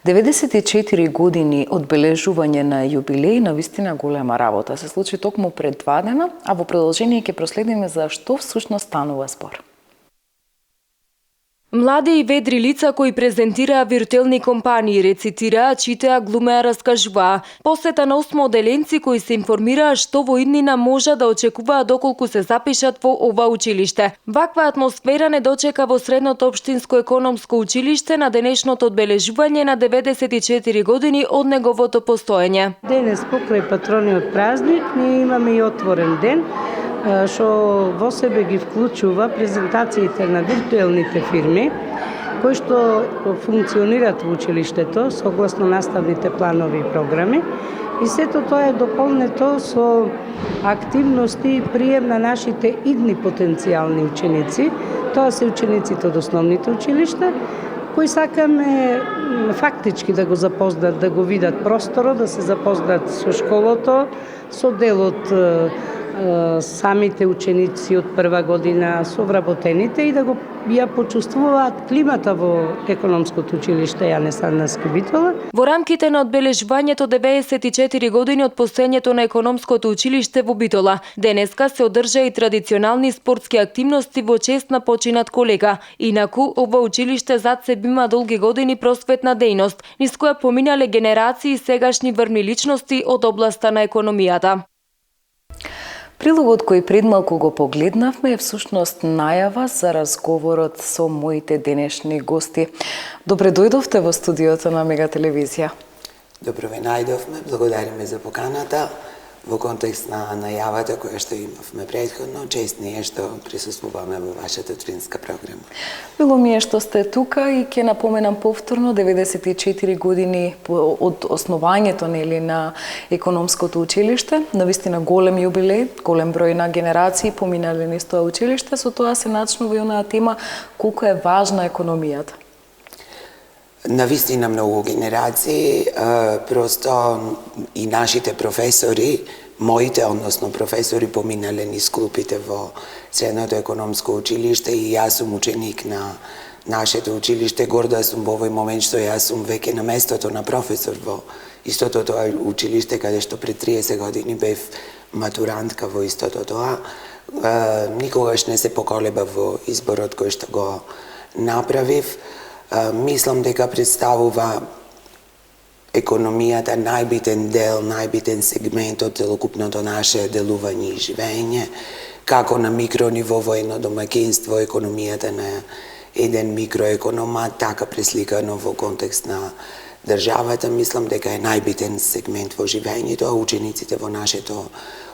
94 години одбележување на јубилеј на вистина голема работа. Се случи токму пред 2 дена, а во продолжение ќе проследиме за што всушност станува збор. Млади и ведри лица кои презентираа виртуелни компании, рецитираа, читаа, глумеа, раскажуваа. Посета на 8 оделенци кои се информираа што во иднина можа да очекуваат доколку се запишат во ова училиште. Ваква атмосфера не дочека во Средното општинско економско училиште на денешното одбележување на 94 години од неговото постоење. Денес покрај патрониот празник ние имаме и отворен ден, што во себе ги вклучува презентациите на виртуелните фирми кои што функционираат во училиштето согласно наставните планови и програми, и сето тоа е дополнето со активности и прием на нашите идни потенцијални ученици. Тоа се учениците од основните училишта кои сакаме фактички да го запознаат, да го видат просторот, да се запознаат со школото, со делот самите ученици од прва година, со вработените, и да го ја почувствуваат климата во економското училиште Јане Сандовски Битола. Во рамките на одбележувањето 94 години од постоењето на економското училиште во Битола, денеска се одржа и традиционални спортски активности во чест на починат колега. Инаку, ова училиште зад себе има долги години просветна дејност, низ која поминале генерации сегашни врвни личности од областа на економијата. Прилогот кој предмалку го погледнавме е всушност најава за разговорот со моите денешни гости. Добре дојдовте во студиото на Мега телевизија. Добро ве најдовме, благодариме за поканата. Во контекст на најавата која што имавме претходно, чест ни е што присуствуваме во вашата утринска програма. Било ми е што сте тука и ќе напоменам повторно 94 години од основањето на економското училиште, навистина голем јубилеј, голем број на генерации поминале низ тоа училиште, со тоа се начнува и онаа тема колку е важна економијата. Навистина многу генерации, просто и нашите професори, моите, односно професори, поминале низ клупите во Средното економско училиште, и јас сум ученик на нашето училиште. Горда сум во овој момент што јас сум веќе на местото на професор во истото тоа училиште, каде што пред 30 години бев матурантка во истото тоа. Никогаш не се поколеба во изборот кој што го направив. Мислам дека представува економијата најбитен дел, најбитен сегмент од целокупното наше делување и живење, како на микрониво во едно домаќинство, економијата на еден микроеконома, така пресликано во контекст на државата. Мислам дека е најбитен сегмент во живењето, а учениците во нашето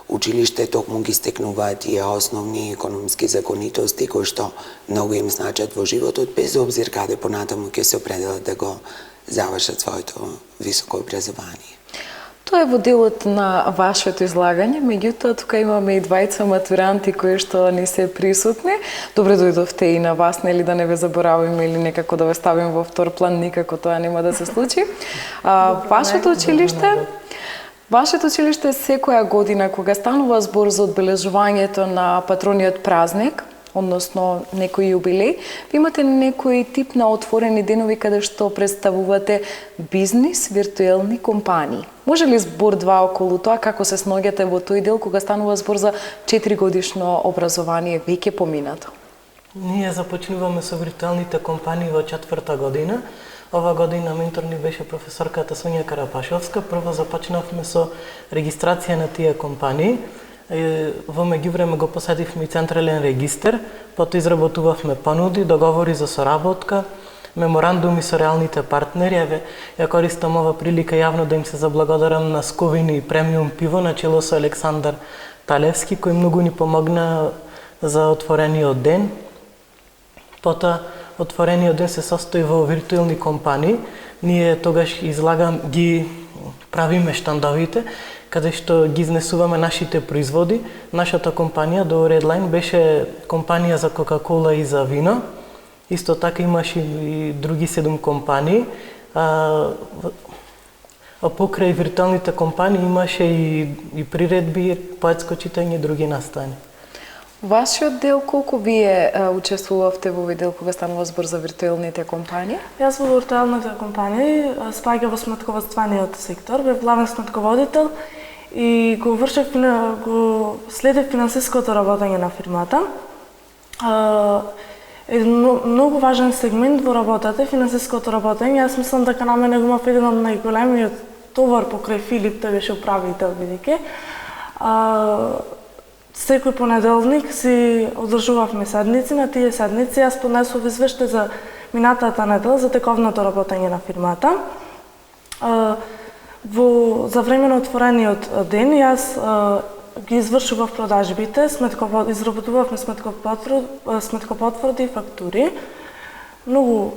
училиште токму ги стекнуваат тие основни економски законитости кои што многу им значат во животот, без обзир каде понатаму ќе се определат да го завршат своето високо образование. Тоа е во делот на вашето излагање, меѓутоа тука имаме и двајца матуранти кои што не се присутни. Добре дојдовте и на вас, нели, да не ве заборавиме или некако да ве ставиме во втор план, никако тоа нема да се случи. Вашето училиште секоја година, кога станува збор за одбележувањето на патрониот празник, односно некој јубилеј, ви имате некој тип на отворени денови каде што представувате бизнис, виртуелни компании. Може ли збор два околу тоа, како се сноѓате во тој дел кога станува збор за 4 годишно образование веќе поминато? Ние започнуваме со виртуелните компании во 4-та година. Ова година ментор ни беше професорката Сонја Карапашовска. Прво започнавме со регистрација на тие компании. Во меѓувреме го посетивме и централен регистер, потоа изработувавме понуди, договори за соработка, меморандуми со реалните партнери. Ја користам ова прилика јавно да им се заблагодарам на Сковини и Премиум пиво на чело со Александар Талевски, кој многу ни помогна за отворениот ден. Потоа отворениот ден се состои во виртуелни компании. Ние тогаш ги правиме штандовите, каде што ги изнесуваме нашите производи. Нашата компанија до Redline беше компанија за Кока-кола и за вино. Исто така имаше и други 7 компании. А покрај виртуелните компании имаше и приредби, поетско читање и други настани. Вашиот дел, колку вие учествувавте во овој дел кога станува збор за виртуелните компании? Јас во виртуелните компании спаѓа во сметководствениот сектор, бев главен сметководител и го следев финансиското работење на фирмата. Многу важен сегмент во работата е финансиското работење. Јас мислам дека на мене го имав еден од најголемиот товар покрај Филип, тој беше управител бидејќи. Секој понеделник си одржувавме седници, на тие седници јас поднесов извештај за минатата недела за тековното работење на фирмата. За време на отворениот ден јас ги извршував продажбите, изработувавме сметкопотврди и фактури. Многу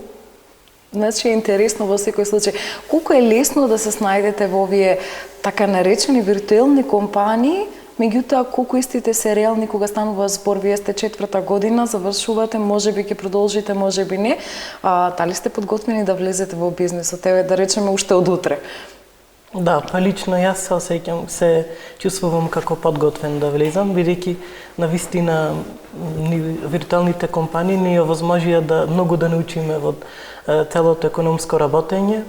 Значи е интересно во секој случај. Колку е лесно да се снајдете во овие така наречени виртуелни компании, меѓутоа колку истите се реални кога станува збор, вие сте 4-та година, завршувате, можеби ќе продолжите, можеби не. Дали сте подготвени да влезете во бизнисот, да речеме уште од утре? Да, па лично јас се осеќам, се чувствувам како подготвен да влезам, бидејќи навистина виртуелните компании ни овозможија да многу да научиме во целото економско работење.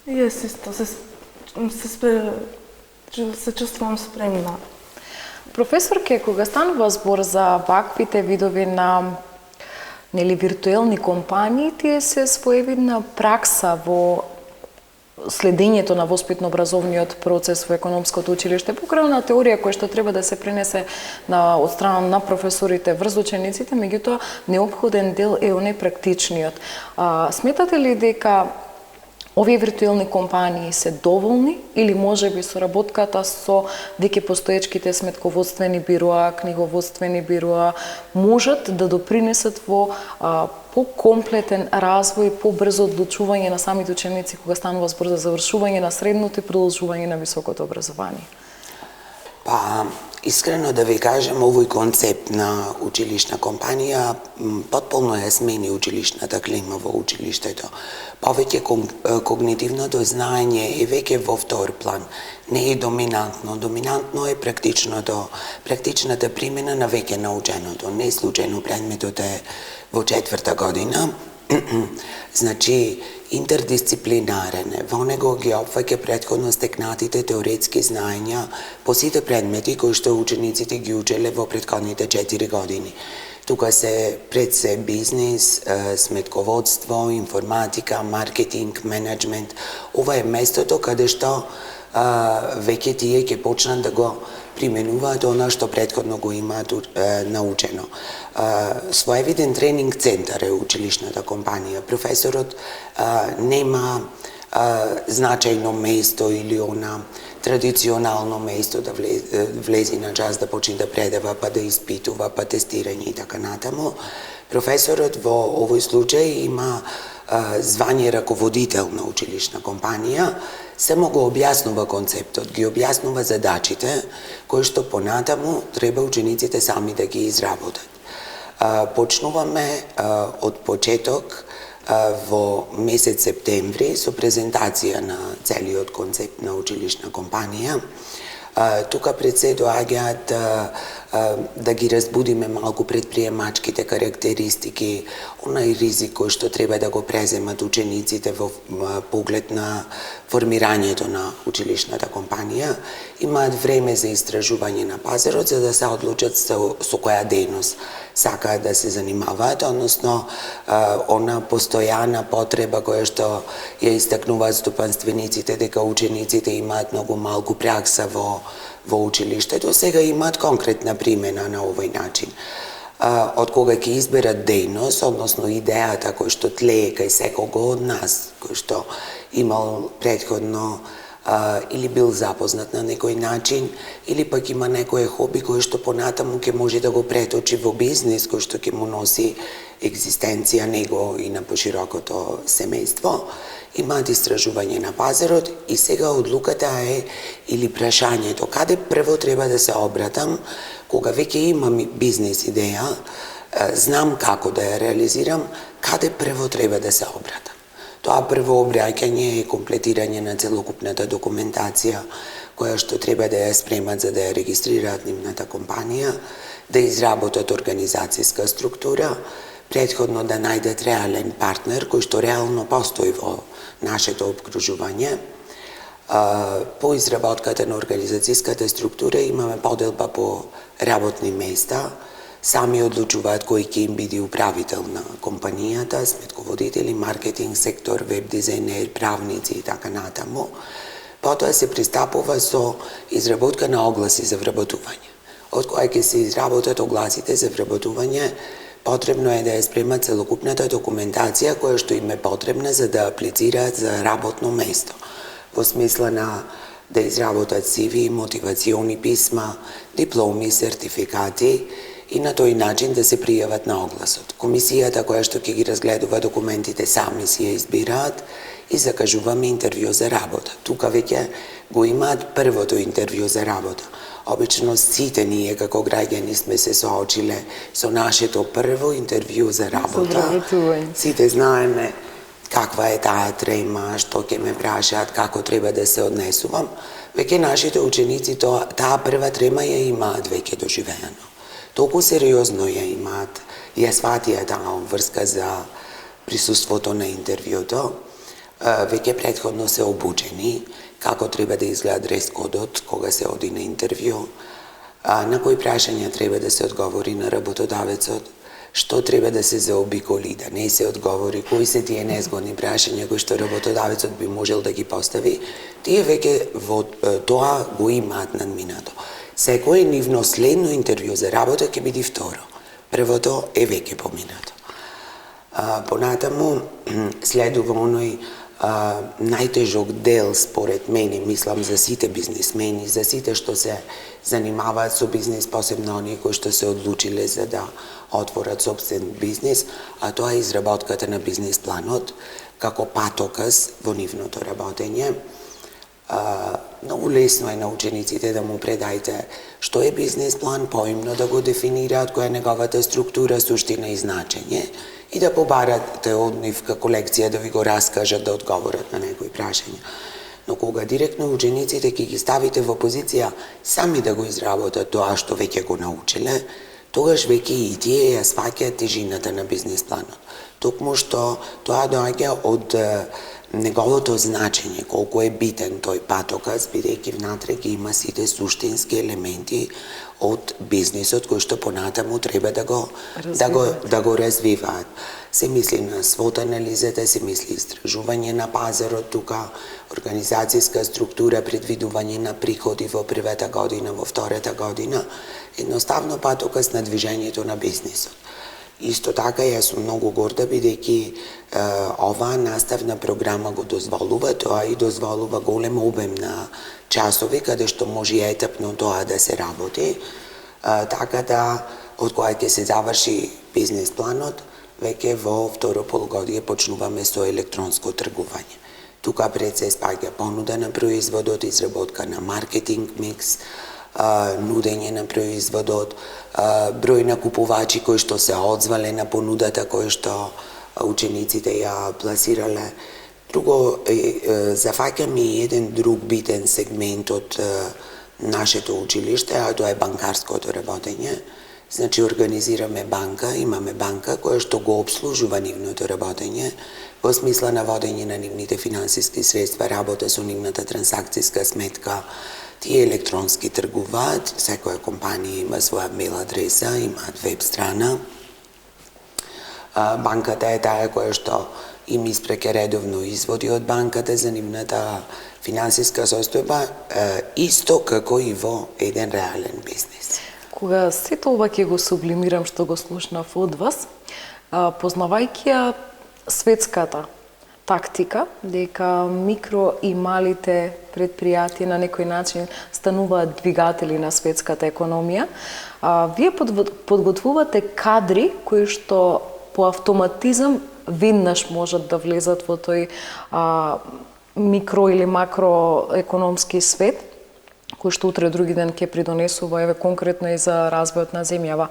Јас исто се чувствувам спремна. Професорке, кога станува збор за ваквите видови на виртуелни компании, тие се своевидна пракса во следењето на воспитно-образовниот процес во економското училиште, покрајна теорија која што треба да се пренесе од страна на професорите врз учениците, меѓутоа неопходен дел е оној практичниот. Сметате ли дека овие виртуелни компании се доволни или можеби соработката со веќе постоечките сметководствени бироа, книговодствени бироа можат да допринесат во по-комплетен развој, побрзо одлучување на самите ученици кога станува збор за завршување на средното и продолжување на високото образование? Па, искрено да ви кажем, овој концепт на училишна компанија потполно ја смени училишната клима во училиштето. Повеќе когнитивното знаење е веќе во втор план. Не е доминантно. Доминантно е практичната примена на веќе наученото. Не случајно предметот е во 4-та година. Значи, интердисциплинарен е. Во него ги опфаќа претходно стекнатите теоретски знаења по сите предмети кои што учениците ги учеле во претходните 4 години. Тука пред се бизнис, сметководство, информатика, маркетинг, менеджмент. Ова е местото каде што веќе тие ќе почнат да го применуваат она што претходно го имаат научено. Своевиден тренинг центар е училишната компанија. Професорот нема значајно место или она традиционално место да влези на час да почне да предава, па да испитува, па тестирање и така натаму. Професорот во овој случај има звание раководител на училишна компанија, само го објаснува концептот, ги објаснува задачите кои што понатаму треба учениците сами да ги изработат. Почнуваме од почеток во месец септември со презентација на целиот концепт на училишна компанија. Тука пред се доаѓаат да ги разбудиме малку предприемачките карактеристики, онај ризик кој што треба да го преземат учениците во поглед на формирањето на училишната компанија. Имаат време за истражување на пазарот за да се одлучат со која дејност сакаат да се занимаваат, односно она постојана потреба која што ја истакнуваат стопанствениците дека учениците имаат многу малку пракса во училиштето, сега имаат конкретна примена на овој начин. Од кога ќе изберат дејност, односно идејата кој што тлее кај секого од нас, кој што имал претходно или бил запознат на некој начин, или пак има некое хоби кој што понатаму ќе може да го преточи во бизнис, кој што ќе му носи екзистенција него и на поширокото семејство. Имаат истражување на пазарот и сега одлуката е или прашањето каде прво треба да се обратам кога веќе имам бизнес идеја, знам како да ја реализирам, каде прво треба да се обратам. Тоа прво обраќање е комплетирање на целокупната документација која што треба да ја спремат за да ја регистрираат нивната компанија, да изработат организацијска структура, претходно да најдат реален партнер кој што реално постои во нашето обкружување. По изработката на организацијската структура имаме поделба по работни места, сами одлучуваат кој ќе им биде управител на компанијата, сметководители, маркетинг сектор, веб дизајнер, правници и така натаму. Потоа се пристапува со изработка на огласи за вработување. Од која ќе се изработат огласите за вработување, потребно е да ја спремат целокупната документација која што им е потребна за да аплицираат за работно место. Во смисла на да изработат CV, мотивациони писма, дипломи, сертификати и на тој начин да се пријават на огласот. Комисијата која што ќе ги разгледува документите сами си ја избираат и закажуваме интервју за работа. Тука веќе го имаат првото интервју за работа. Обично сите ние како граѓани сме се соочиле со нашето прво интервју за работа. Сите знаеме каква е таа трема, што ќе ме прашаат, како треба да се однесувам. Веќе нашите ученици таа прва трема ја имаат веќе доживеено. Толку сериозно ја имаат, ја сватија таа обврска за присуството на интервјуто, веќе претходно се обучени како треба да изгледа дрес-кодот кога се оди на интервју, на кои прашања треба да се одговори на работодавецот, што треба да се заобиколи, да не се одговори, кои се тие незгодни прашања кои што работодавецот би можел да ги постави, тие веќе во тоа го имаат надминато. Секој нивно следно интервју за работа ќе биде второ. Првото е веќе поминато. Понатаму следува оној најтежок дел, според мене, мислам за сите бизнисмени, за сите што се занимаваат со бизнис, посебно оние кои што се одлучиле за да отворат собствен бизнис, а тоа е изработката на бизнис планот како патоказ во нивното работење. Многу лесно е на учениците да му предајте што е бизнис план, поимно да го дефинираат, која е неговата структура, суштина и значење, и да побарате од нив како лекција да ви го раскажат, да одговорат на некои прашања. Но кога директно учениците ќе ги ставите во позиција сами да го изработат тоа што веќе го научиле, тогаш веќе и тие ја сваќаат тежината на бизнис планот. Токму што тоа доаѓа од неговото значење, колку е битен тој патоказ, бидејќи внатре ги има сите суштински елементи од бизнисот кои што понатаму треба да го развиваат. Се мисли на свот анализата, се мисли истражување на пазарот тука, организацијска структура, предвидување на приходи во првата година, во втората година, едноставно патоказ на движењето на бизнисот. Исто така, јас сум многу горда бидејќи оваа наставна програма го дозволува, тоа и дозволува голем обем на часови каде што може етапно тоа да се работи, така да од која ќе се заврши бизнис планот, веќе во второ полугодие почнуваме со електронско тргување. Тука пред се спаѓа понуда на производот, изработка на маркетинг микс, нудење на производот, број на купувачи кои што се одзвале на понудата кои што учениците ја пласирале. Друго, зафаќаме и еден друг битен сегмент од нашето училиште, а тоа е банкарското работење. Значи, организираме банка, имаме банка која што го обслужува нивното работење, во смисла на водење на нивните финансиски средства, работа со нивната трансакцијска сметка. Тие електронски тргуваат, секоја компанија има своја мейл адреса, имаат веб страна. Банката е таа која што им испреке редовно изводи од банката за нивната финансиска состојба, исто како и во еден реален бизнис. Кога сето ова ќе го сублимирам што го слушнав од вас, познавајќи ја светската тактика, дека микро и малите предпријатија на некој начин стануваат двигатели на светската економија, вие подготвувате кадри кои што по автоматизам веднаш можат да влезат во тој микро или макроекономски свет, кој што утре други ден ќе придонесува еве конкретно и за развојот на земјава.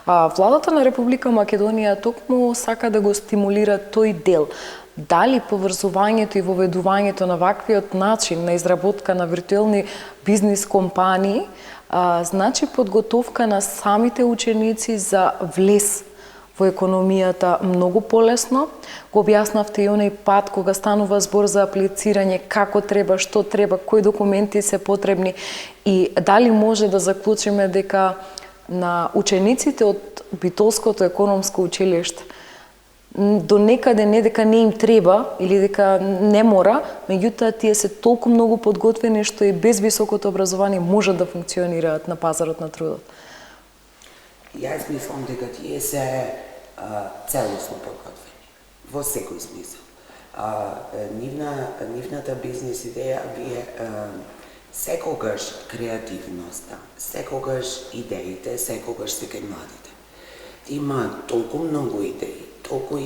Владата на Република Македонија токму сака да го стимулира тој дел, дали поврзувањето и воведувањето на ваквиот начин на изработка на виртуелни бизнис компании значи подготовка на самите ученици за влез во економијата многу полесно. Го објаснавте и оној пат кога станува збор за аплицирање, како треба, што треба, кои документи се потребни и дали може да заклучиме дека на учениците од Битолското економско училиште до некаде не дека не им треба или дека не мора, меѓутоа тие се толку многу подготвени што и без високото образование можат да функционираат на пазарот на трудот. Јас мислам дека тие се целосно подготвени, во секој смисол. Нивната бизнес идеја бие секогаш креативноста, секогаш идеите, секогаш се кај младите. Има толку многу идеи, толку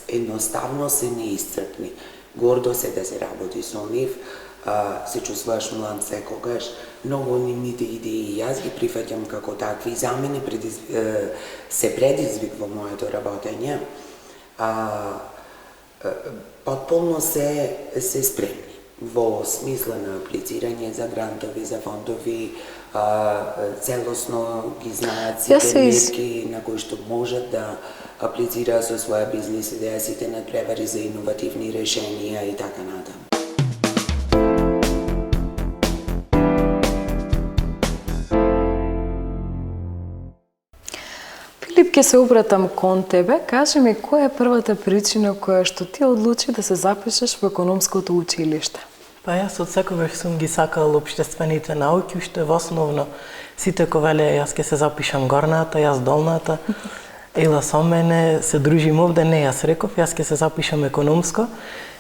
едноставно се неисцрпни. Гордо се да се работи со нив, се чувствуваш млад секогаш. Многу нивните идеи јас ги прифаќам како такви. За мене се предизвик во моето работење. Потполно се спремни во смисла на аплицирање за грантови, за фондови, целосно ги знаат сите мерки на кои што можат да аплицираат со своја бизнес идеја, сите надпревари за иновативни решенија и така натаму. Филип, ќе се обратам кон тебе. Кажи ми, која е првата причина која што ти одлучи да се запишеш во економското училиште? Па јас од секогаш сум ги сакал општествените науки, уште во основно сите ковеле јас ќе се запишам горната, јас долната. Ела со мене, се дружим овде, не јас реков, јас ќе се запишам економско,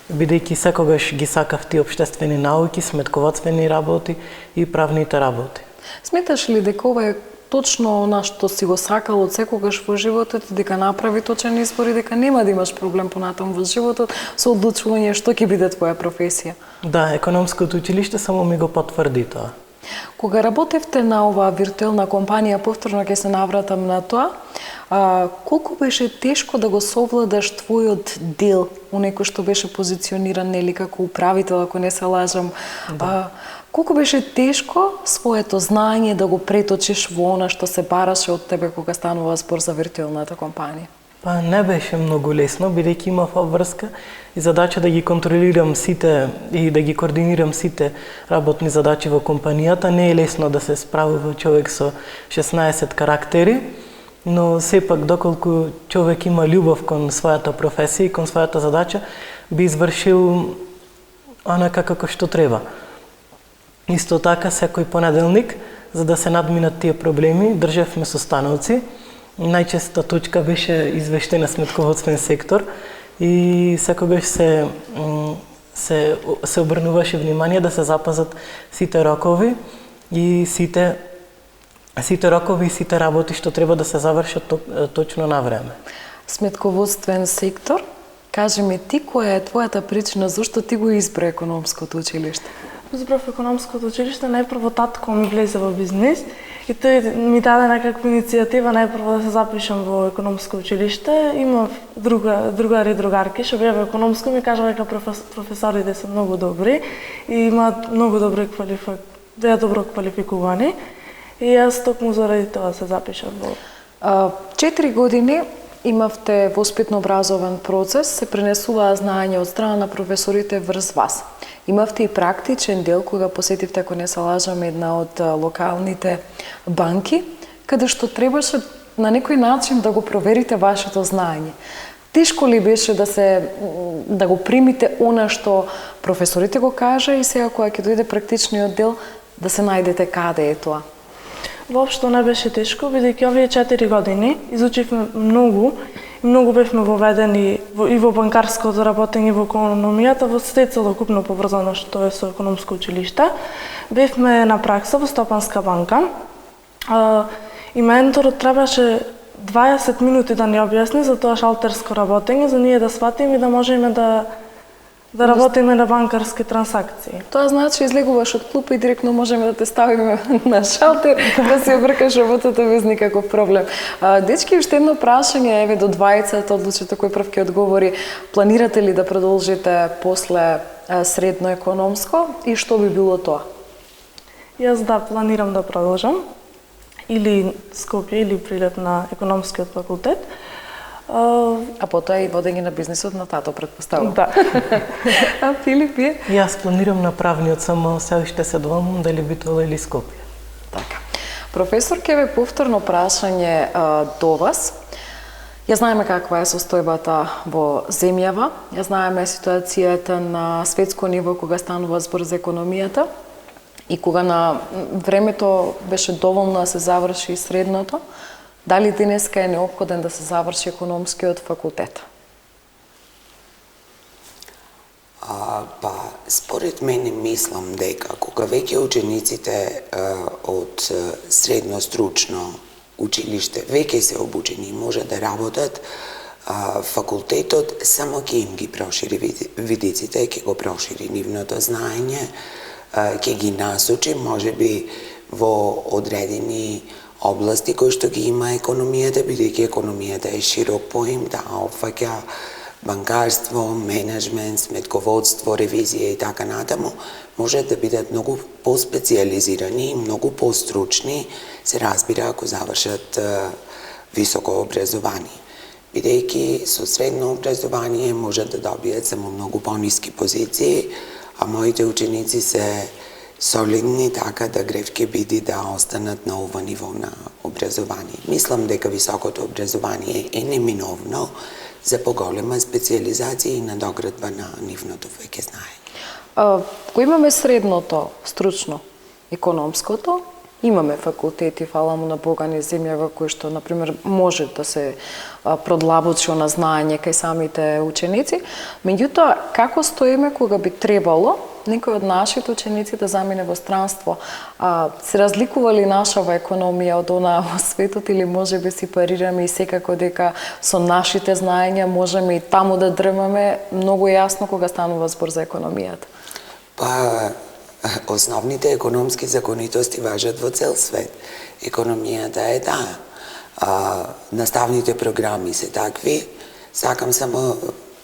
бидејќи секогаш ги сакав тие општествени науки, сметководствени работи и правните работи. Сметаш ли дека ова е точно она што си го сакал од секогаш во животот и дека направи точен избор и дека нема да имаш проблем понатаму во животот со одлучување што ќе биде твоја професија? Да, економското училиште само ми го потврди тоа. Кога работевте на оваа виртуелна компанија, повторно ќе се навратам на тоа, колку беше тешко да го совладаш твојот дел, оној кој што беше позициониран нели како управител, ако не се лажам. Да. Колку беше тешко своето знаење да го преточиш во она што се бараше од тебе кога станува збор за виртуелната компанија? Па не беше многу лесно, бидејќи имав обврска и задача да ги контролирам сите и да ги координирам сите работни задачи во компанијата. Не е лесно да се справува човек со 16 карактери, но сепак доколку човек има љубов кон својата професија и кон својата задача, би извршил онака како што треба. Исто така, секој понеделник, за да се надминат тие проблеми, држевме состаноци. Најчеста точка беше извештај на сметководствен сектор и секогаш се обрнуваше внимание да се запазат сите рокови и сите рокови и сите работи што треба да се завршат точно на време. Сметководствен сектор, кажи ми ти, која е твојата причина зашто ти го избра економското училиште? Избрав економското училиште, најпрво татко ми влезе во бизнис и тој ми даде некаква иницијатива најпрво да се запишам во економско училиште. Имав другари и другарки што беа во економско, ми кажа дека професорите се многу добри и имаат многу добро квалификувани и јас токму заради тоа се запишав во 4 години имавте воспитно-образовен процес, се пренесуваа знаења од страна на професорите врз вас. Имавте и практичен дел кога посетивте, ако не се лажам, една од локалните банки, каде што требаше на некој начин да го проверите вашето знаење. Тешко ли беше да го примите она што професорите го кажа и сега кога ќе дојде практичниот дел да се најдете каде е тоа? Воопшто не беше тешко, бидејќи овие 4 години изучивме многу бевме воведени и во банкарското работење, во економијата, во сите целокупно поврзано што е со економско училиште. Бевме на пракса во Стопанска банка и менторот требаше 20 минути да ни објасни за тоа шалтерско работење, за ние да сватиме и да можеме да Да работиме на банкарски трансакции. Тоа значи излегуваш од клупа и директно можеме да те ставиме на шалтер, да се вркаш работата без никаков проблем. Дечки, уште едно прашање, еве до двајцата, одлучите кој прв ќе одговори. Планирате ли да продолжите после средно економско и што би било тоа? Јас планирам да продолжам или Скопје или прилет на економскиот факултет. А потоа и водење на бизнисот на тато, предпоставувам. Да. А Филип, вие? Јас планирам на правниот, само се уште се двомам дали Битола или Скопје. Така. Професор, ке ве повторно прашање до вас. Ја знаеме каква е состојбата во земјава, ја знаеме ситуацијата на светско ниво кога станува збор за економијата и кога на времето беше доволно да се заврши средното. Дали денеска е неопходен да се заврши економскиот факултет? Според мене мислам дека кога веќе учениците од средно стручно училиште веќе се обучени и може да работат, факултетот само ќе им ги прошири видиците, ќе го прошири нивното знаење, ќе ги насочи можеби во одредени области кои што ги има економијата, бидејќи економијата е широк поим, да опфаќа банкарство, менеджмент, сметководство, ревизија и така натаму, може да бидат многу поспецијализирани и многу постручни, се разбира ако завршат високо образование. Бидејќи со средно образование може да добијат само многу пониски позиции, а моите ученици се солидни, така да грев ќе биде да останат на ова ниво на образование. Мислам дека високото образование е неминовно за поголема специализација и надоградба на нивното веќе знаење. Кој имаме средното, стручно, економското, имаме факултети, фала му на Бога, не земјава кои што, например, може да се продлабочи на знаење кај самите ученици. Меѓутоа, како стоиме кога би требало некој од нашите ученици да замине во странство? Се разликува ли нашава економија од она во светот или може би си парираме и секако дека со нашите знаења можеме и таму да дрмаме многу јасно кога станува збор за економијата? Основните економски законитости важат во цел свет. Економијата е таа. Наставните програми се такви. Сакам само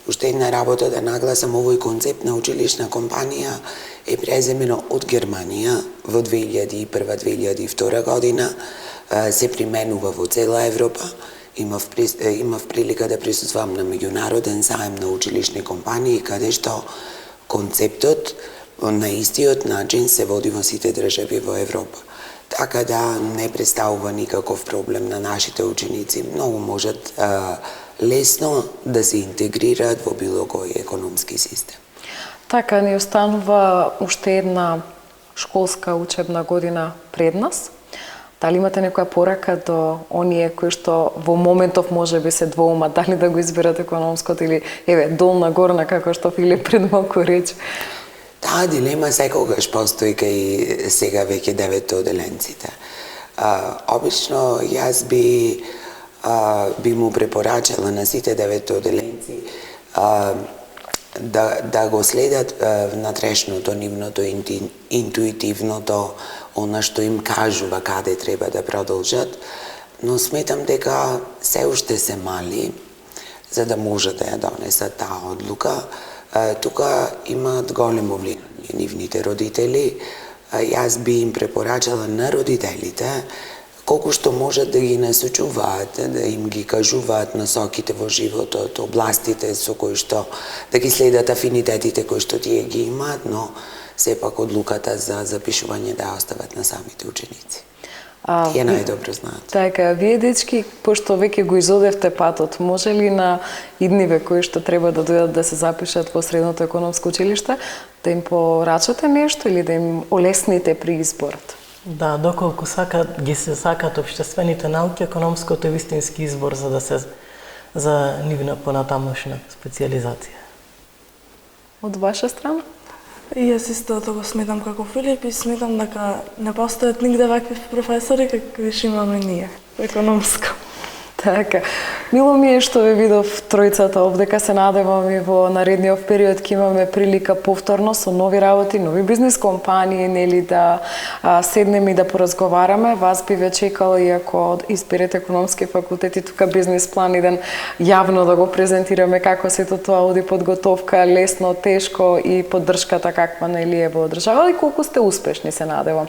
уште една работа да нагласам, овој концепт на училишна компанија е преземено од Германија во 2001-2002 година, се применува во цела Европа. Имав прилика да присуствувам на меѓународен заем на училишни компании, каде што концептот на истиот начин се води во сите држави во Европа. Така да не представува никаков проблем на нашите ученици. Многу можат лесно да се интегрираат во било кој економски систем. Така, ни останува уште една школска учебна година пред нас. Дали имате некоја порака до оние кои што во моментов може би се двоумат дали да го изберат економското или еве долна горна како што Филип пред малку рече? Таа дилема секогаш постои кај сега веќе 9 оделенците. Обично јас би му препорачала на сите 9 оделенци да го следат внатрешното, нивното, интуитивното, она што им кажува каде треба да продолжат, но сметам дека се уште се мали за да може да ја донесат таа одлука. Тука имаат големо влијание нивните родители. Јас би им препорачала на родителите колку што можат да ги насочуваат, да им ги кажуваат насоките во животот, областите со кои што да ги следат афинитетите кои што тие ги имаат, но сепак одлуката за запишување да ја остават на самите ученици. Тие најдобро знаат. Така, вие дечки, пошто веќе го изодевте патот, може ли на идниве кои што треба да дојдат да се запишат во средното економско училиште, да им порачате нешто или да им олесните при изборот? Да, доколку ги се сакат општествените науки, економското е вистински избор за нивна понатамошна специјализација. Од ваша страна? И јас исто го сметам како Филип и сметам дека не постојат нигде вакви професори какви што имаме ние во економско. Така. Мило ми е што ве видов тројцата овдека, се надевам и во наредниот период ќе имаме прилика повторно со нови работи, нови бизнес компании, нели да седнеме и да поразговараме. Вас би ве чекала и ако изберете економски факултет и тука бизнес план еден јавно да го презентираме како сето тоа оди подготовка, лесно, тешко и поддршката каква нели е во држава и колку сте успешни, се надевам.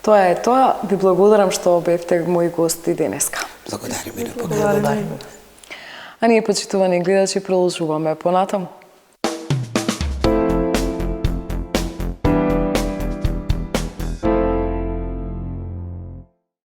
Тоа е тоа. Ви благодарам што бевте мои гости денеска. Благодариме на Благодариме. А ние, почитувани гледачи, продолжуваме понатаму.